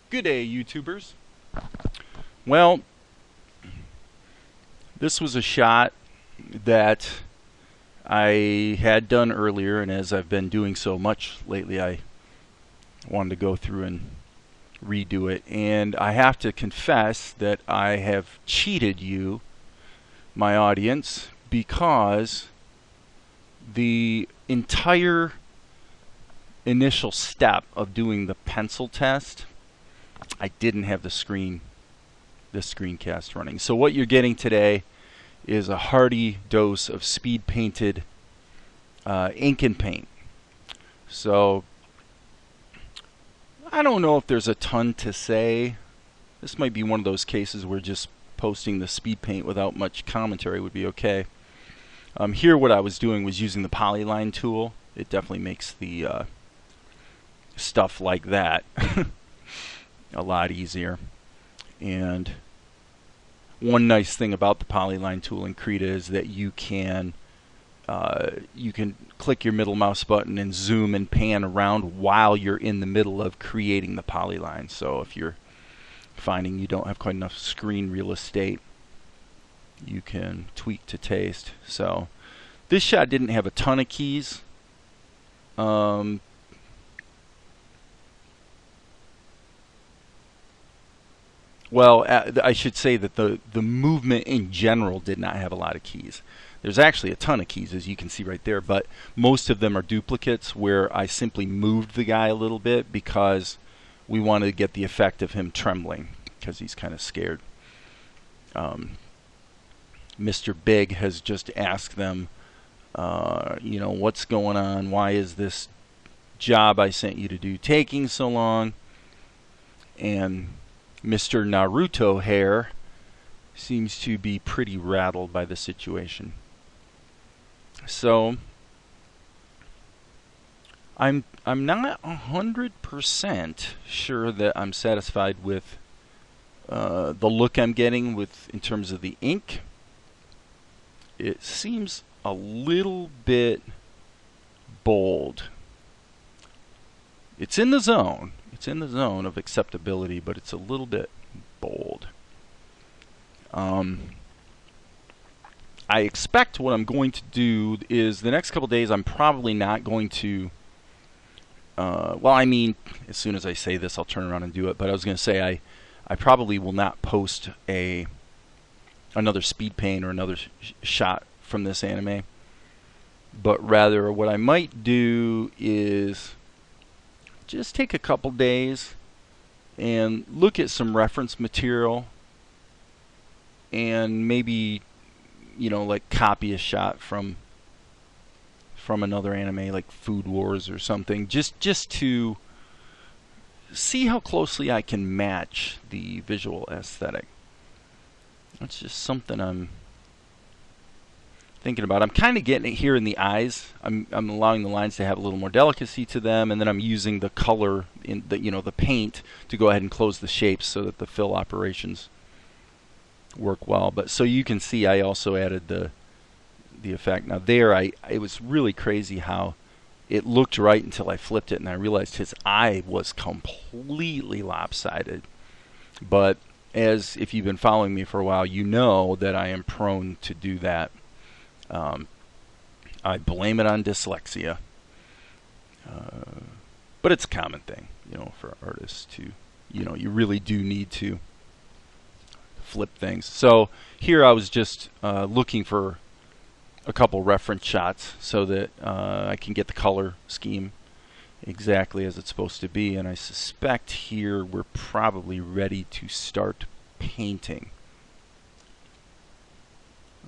Good day, YouTubers. Well, this was a shot that I had done earlier, and as I've been doing so much lately, I wanted to go through and redo it. And I have to confess that I have cheated you, my audience, because the entire initial step of doing the pencil test, I didn't have the screencast running. So what you're getting today is a hearty dose of speed painted ink and paint. So I don't know if there's a ton to say. This might be one of those cases where just posting the speed paint without much commentary would be okay. Here what I was doing was using the polyline tool. It definitely makes the stuff like that a lot easier. And one nice thing about the polyline tool in Krita is that you can click your middle mouse button and zoom and pan around while you're in the middle of creating the polyline. So if you're finding you don't have quite enough screen real estate, you can tweak to taste. So this shot didn't have a ton of keys. Well, I should say that the movement in general did not have a lot of keys. There's actually a ton of keys, as you can see right there, but most of them are duplicates where I simply moved the guy a little bit because we wanted to get the effect of him trembling because he's kind of scared. Mr. Big has just asked them, what's going on? Why is this job I sent you to do taking so long? And Mr. Naruto Hair seems to be pretty rattled by the situation. So I'm not 100% sure that I'm satisfied with the look I'm getting in terms of the ink. It seems a little bit bold. It's in the zone. It's in the zone of acceptability, but it's a little bit bold. I expect what I'm going to do is the next couple days I'm probably not going to as soon as I say this I'll turn around and do it, but I was going to say I probably will not post another speed paint or another shot from this anime, but rather what I might do is just take a couple days and look at some reference material and maybe like copy a shot from another anime like Food Wars or something, just to see how closely I can match the visual aesthetic. That's just something I'm thinking about. I'm kind of getting it here in the eyes. I'm allowing the lines to have a little more delicacy to them, and then I'm using the color in the paint to go ahead and close the shapes so that the fill operations work well. But so you can see, I also added the effect. Now there, it was really crazy how it looked right until I flipped it, and I realized his eye was completely lopsided. But as if you've been following me for a while, you know that I am prone to do that. I blame it on dyslexia, but it's a common thing, for artists to, you really do need to flip things. So here I was just looking for a couple reference shots so that I can get the color scheme exactly as it's supposed to be, and I suspect here we're probably ready to start painting.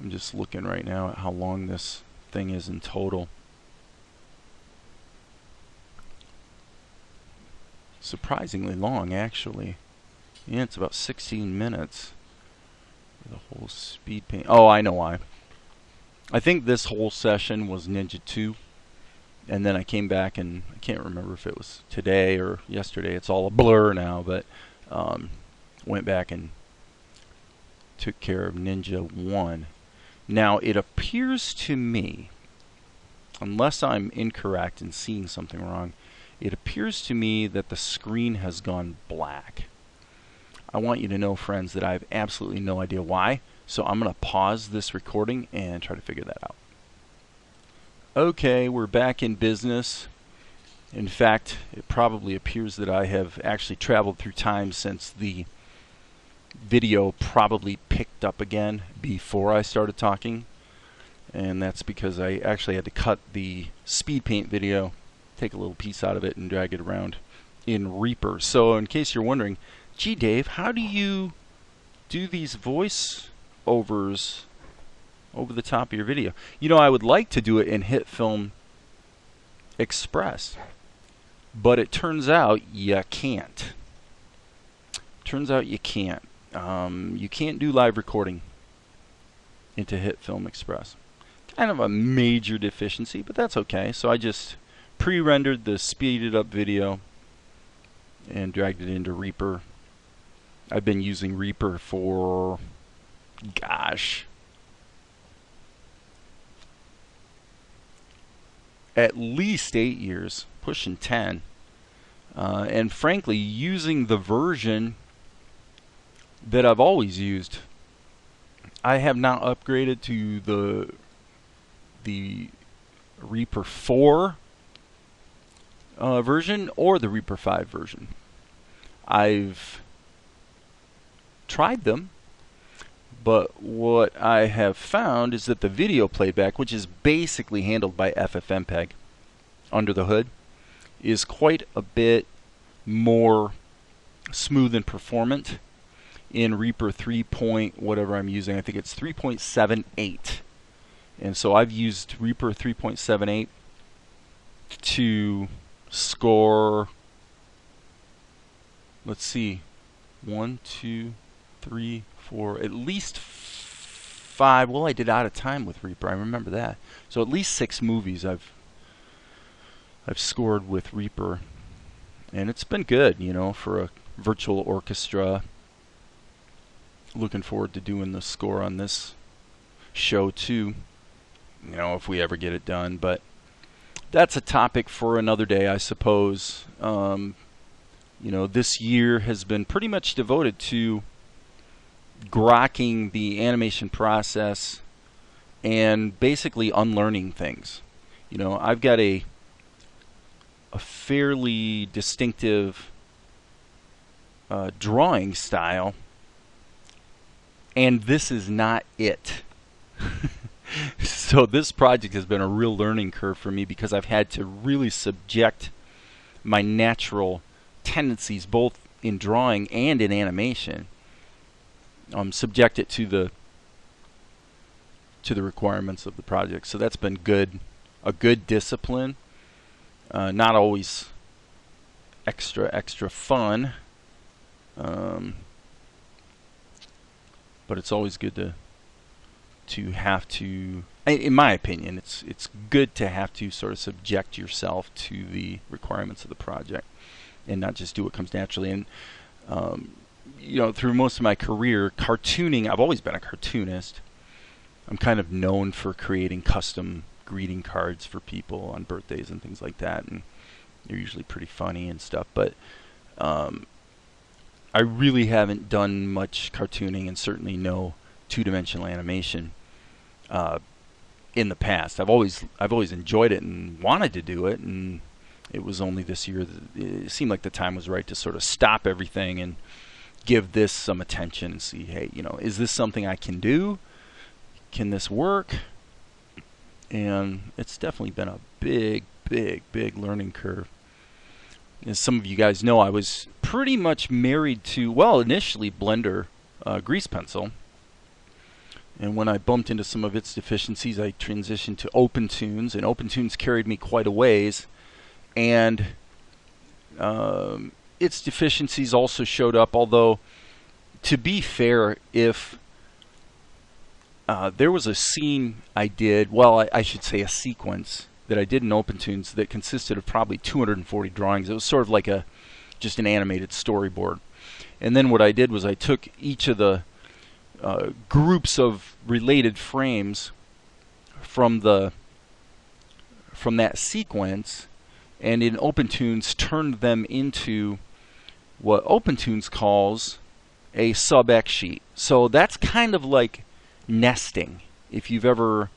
I'm just looking right now at how long this thing is in total. Surprisingly long, actually. Yeah, it's about 16 minutes for the whole speed paint. Oh, I know why. I think this whole session was Ninja 2, and then I came back and I can't remember if it was today or yesterday. It's all a blur now, but went back and took care of Ninja 1. Now, it appears to me, unless I'm incorrect and seeing something wrong, it appears to me that the screen has gone black. I want you to know, friends, that I have absolutely no idea why. So I'm going to pause this recording and try to figure that out. Okay, we're back in business. In fact, it probably appears that I have actually traveled through time since the video probably picked up again before I started talking. And that's because I actually had to cut the speed paint video, take a little piece out of it, and drag it around in Reaper. So in case you're wondering, gee Dave, how do you do these voice overs over the top of your video? You know, I would like to do it in HitFilm Express, but it turns out you can't. Turns out you can't. You can't do live recording into HitFilm Express. Kind of a major deficiency, but that's okay. So I just pre-rendered the speeded up video and dragged it into Reaper. I've been using Reaper for, gosh, at least 8 years, pushing 10. And frankly, using the version that I've always used. I have not upgraded to the Reaper 4 version or the Reaper 5 version. I've tried them, but what I have found is that the video playback, which is basically handled by FFmpeg under the hood, is quite a bit more smooth and performant in Reaper 3 point whatever I'm using. I think it's 3.78. And so I've used Reaper 3.78 to score, let's see, 1, 2, 3, 4, at least 5. Well, I did Out of Time with Reaper, I remember that. So at least 6 movies I've scored with Reaper, and it's been good, you know, for a virtual orchestra. Looking forward to doing the score on this show too, you know, if we ever get it done. But that's a topic for another day, I suppose. You know, this year has been pretty much devoted to grokking the animation process and basically unlearning things. You know, I've got a fairly distinctive drawing style, and this is not it. So this project has been a real learning curve for me because I've had to really subject my natural tendencies, both in drawing and in animation, subject it to the requirements of the project. So that's been good, a good discipline. Not always extra fun, but it's always good to have to, in my opinion, it's good to have to sort of subject yourself to the requirements of the project and not just do what comes naturally. And you know, through most of my career, cartooning, I've always been a cartoonist. I'm kind of known for creating custom greeting cards for people on birthdays and things like that, and they're usually pretty funny and stuff. But I really haven't done much cartooning, and certainly no two-dimensional animation in the past. I've always enjoyed it and wanted to do it, and it was only this year that it seemed like the time was right to sort of stop everything and give this some attention and see, hey, you know, is this something I can do? Can this work? And it's definitely been a big learning curve. As some of you guys know, I was pretty much married to, well, initially Blender grease pencil. And when I bumped into some of its deficiencies, I transitioned to OpenTunes, and OpenTunes carried me quite a ways. And its deficiencies also showed up, although, to be fair, if there was a scene I did, well, I should say a sequence that I did in OpenTunes that consisted of probably 240 drawings. It was sort of like just an animated storyboard. And then what I did was I took each of the groups of related frames from that sequence, and in OpenTunes turned them into what OpenTunes calls a sub-X sheet. So that's kind of like nesting. If you've ever,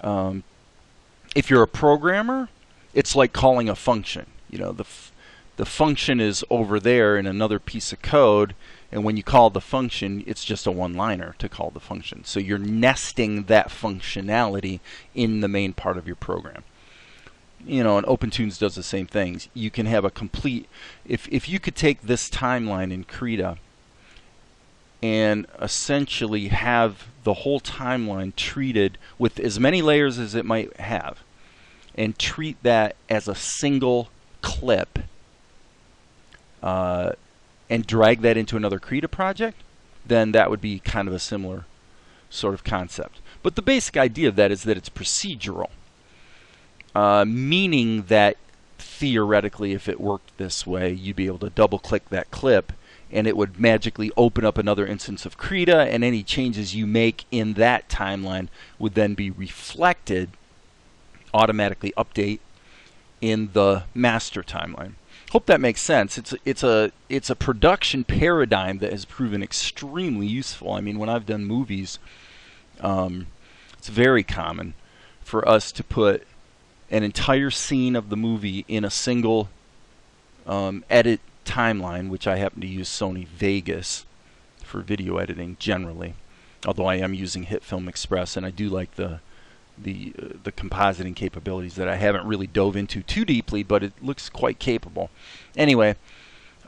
if you're a programmer, it's like calling a function. You know, the function is over there in another piece of code, and when you call the function, it's just a one-liner to call the function. So you're nesting that functionality in the main part of your program. You know, and OpenTunes does the same things. You can have a complete, if you could take this timeline in Krita and essentially have the whole timeline treated with as many layers as it might have, and treat that as a single clip, and drag that into another Krita project, then that would be kind of a similar sort of concept. But the basic idea of that is that it's procedural. Meaning that theoretically, if it worked this way, you'd be able to double-click that clip, and it would magically open up another instance of Krita, and any changes you make in that timeline would then be reflected, automatically update in the master timeline. Hope that makes sense. It's a production paradigm that has proven extremely useful. I mean, when I've done movies, it's very common for us to put an entire scene of the movie in a single edit timeline, which I happen to use Sony Vegas for video editing generally, although I am using HitFilm Express, and I do like the compositing capabilities that I haven't really dove into too deeply, but it looks quite capable. Anyway,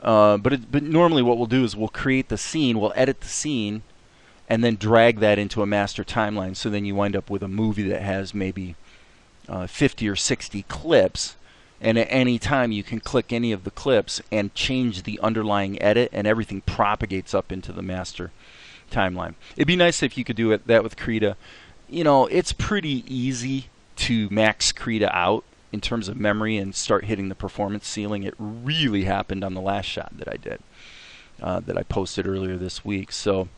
but normally what we'll do is we'll create the scene, we'll edit the scene, and then drag that into a master timeline. So then you wind up with a movie that has maybe 50 or 60 clips, and at any time you can click any of the clips and change the underlying edit, and everything propagates up into the master timeline. It'd be nice if you could do that with Krita. You know, it's pretty easy to max Krita out in terms of memory and start hitting the performance ceiling. It really happened on the last shot that I did, that I posted earlier this week. So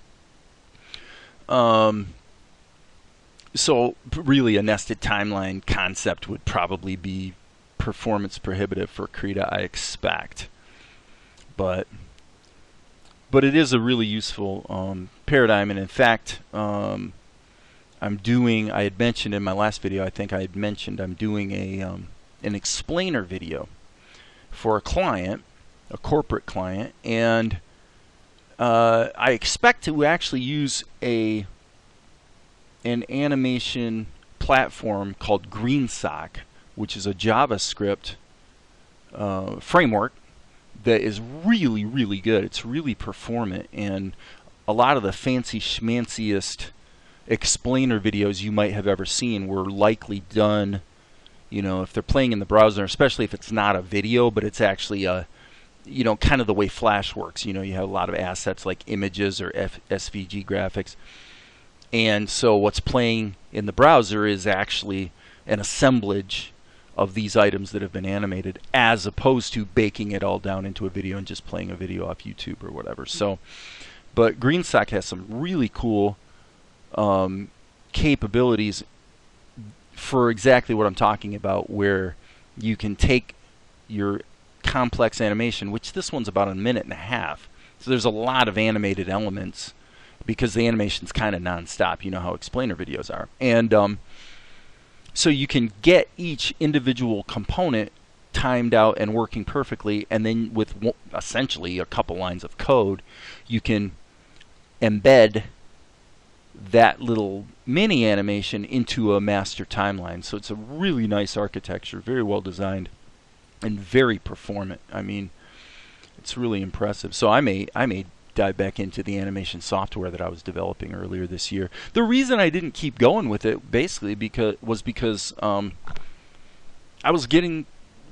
really a nested timeline concept would probably be performance prohibitive for Krita, I expect. But it is a really useful paradigm, and in fact, I had mentioned in my last video, I think I had mentioned I'm doing an explainer video for a client, a corporate client, and I expect to actually use an animation platform called GreenSock, which is a JavaScript framework that is really, really good. It's really performant, and a lot of the fancy schmanciest explainer videos you might have ever seen were likely done, you know, if they're playing in the browser, especially if it's not a video, but it's actually a, you know, kind of the way Flash works. You know, you have a lot of assets like images or SVG graphics. And so what's playing in the browser is actually an assemblage of these items that have been animated, as opposed to baking it all down into a video and just playing a video off YouTube or whatever. So, but GreenSock has some really cool capabilities for exactly what I'm talking about, where you can take your complex animation, which this one's about 1.5 minutes. So there's a lot of animated elements because the animation's kind of non-stop. You know how explainer videos are. And so you can get each individual component timed out and working perfectly, and then with essentially a couple lines of code, you can embed that little mini animation into a master timeline. So it's a really nice architecture, very well designed, and very performant. I mean, it's really impressive. So I may dive back into the animation software that I was developing earlier this year. The reason I didn't keep going with it basically because I was getting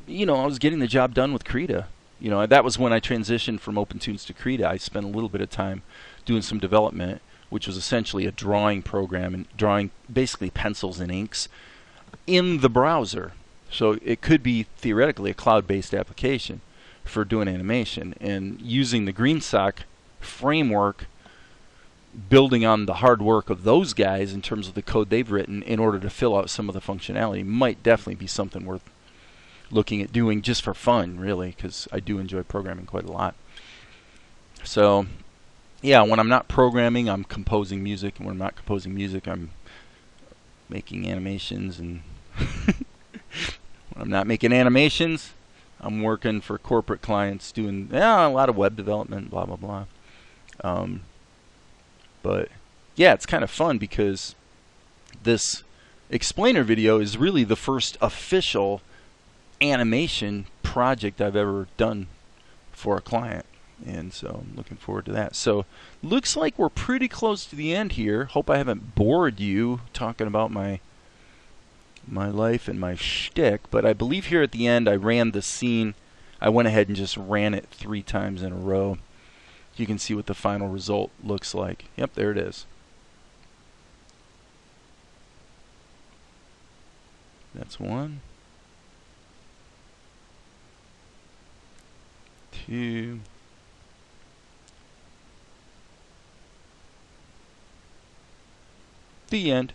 the job done with Krita. You know, that was when I transitioned from OpenTunes to Krita. I spent a little bit of time doing some development, which was essentially a drawing program and drawing basically pencils and inks in the browser. So it could be theoretically a cloud-based application for doing animation, and using the GreenSock framework, building on the hard work of those guys in terms of the code they've written in order to fill out some of the functionality, might definitely be something worth looking at doing just for fun, really, because I do enjoy programming quite a lot. So yeah, when I'm not programming, I'm composing music, and when I'm not composing music, I'm making animations, and when I'm not making animations, I'm working for corporate clients doing a lot of web development, blah blah blah. Um, but yeah, it's kind of fun because this explainer video is really the first official animation project I've ever done for a client. And so I'm looking forward to that. So looks like we're pretty close to the end here. Hope I haven't bored you talking about my life and my shtick, but I believe here at the end I ran the scene. I went ahead and just ran it 3 times in a row. You can see what the final result looks like. Yep, there it is. That's 1, 2, the end.